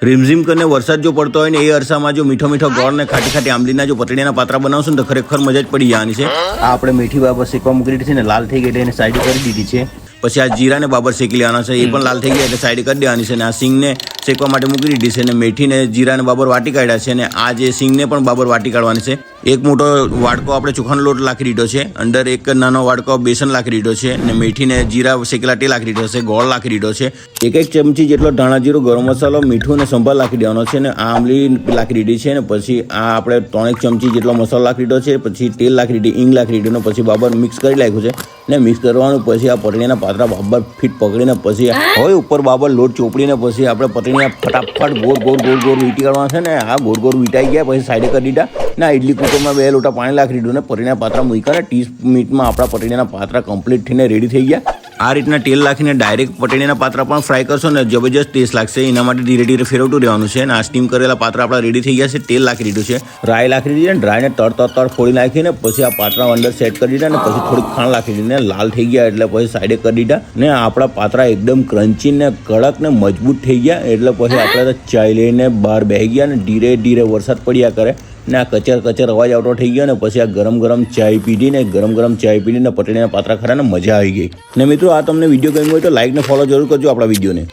રીમઝીમ કરીને વરસાદ જો પડતો હોય ને એ અરસામાં જો મીઠો મીઠો ગોળ ને ખાટી ખાટી આંબલીના જો પતળીના પાત્રા બનાવશો ને તો ખરેખર મજા જ પડી જવાની છે। આ આપણે મીઠી બાબર શેકવા મૂકી દીધી છે ને લાલ થઈ ગઈ એટલે એને સાઈડ કરી દીધી છે। પછી આ જીરાને બાબર શેકી લેવાના છે, એ પણ લાલ થઈ ગયા એટલે સાઈડ કરી દેવાની છે। ને આ સિંગને શેકવા માટે મૂકી દીધી છે, ને મેથીને જીરાને બાબર વાટી કાઢ્યા છે, ને આ જે સિંગને પણ બાબર વાટી કાઢવાની છે। એક મોટો વાડકો આપણે ચોખાનો લોટ લાખી દીધો છે, અંદર એક નાનો વાડકો બેસન લાખી દીધો છે, ને મેથીને જીરા શેકેલા તે લાખી દીધો છે, ગોળ લાખી દીધો છે, એક ચમચી જેટલો ધાણા જીરું, ગરમ મસાલો, મીઠું ને સંભાર લાખી દેવાનો છે, ને આ આંબલી લાખી દીધી છે, ને પછી આ આપણે 3 ચમચી જેટલો મસાલો લાખી દીધો છે, પછી તેલ લાખી દીધી, ઈંગ લાખી દીધું, પછી બાબર મિક્સ કરી નાખ્યું છે, ને મિક્સ કરવાનું। પછી આ પતળીના પાત્રા બાબર ફીટ પકડીને પછી હવે ઉપર બાબર લોટ ચોપડીને પછી આપણે પતળીના ફટાફટ ગોળ વીટી કાઢવાના છે, ને આ ગોળ વીટાઈ ગયા પછી સાઈડ કરી દીધા, ને ઇડલી કુકરમાં 2 લોટા પાણી લાખી દીધું, ને પતળીના પાત્રા મૂક્યા, ને 30 મિનિટમાં આપણા પતળીના પાત્રા કમ્પ્લીટ થઈને રેડી થઈ ગયા। આ રીતના તેલ લાખીને ડાયરેક્ટ પતળીના પાત્રા પણ ફ્રાય કરશો ને જબરજસ્ત ટેસ્ટ લાગશે, એના માટે ધીરે ધીરે ફેરવતું રહેવાનું છે। અને આ સ્ટીમ કરેલા પાત્રા આપણા રેડી થઈ ગયા છે, તેલ લાખી દીધું છે, રાઈ લાખી દીધી, ને ડ્રાયને તડ ફોડી નાખીને પછી આ પાત્રા અંદર સેટ કરી દીધા, ને પછી થોડીક ખાંડ લાખી દીધી, ને લાલ થઈ ગયા એટલે પછી સાઈડે કરી દીધા, ને આપણા પાત્રા એકદમ ક્રન્ચી ને કડક ને મજબૂત થઈ ગયા। એટલે પછી આપણે ચાય લઈને બહાર બેસી ગયા, ને ધીરે ધીરે વરસાદ પડ્યા કરે, ને આ કચર અવાજ આવતો થઈ ગયો, ને પછી આ ગરમ ચાય પીધી, ને ગરમ ચાય પીને પતળીના પાત્રા ખરા ને મજા આવી ગઈ। ને મિત્રો આ તમને વિડીયો ગમ્યો હોય તો લાઈક ને ફોલો જરૂર કરજો આપણા વિડીયોને।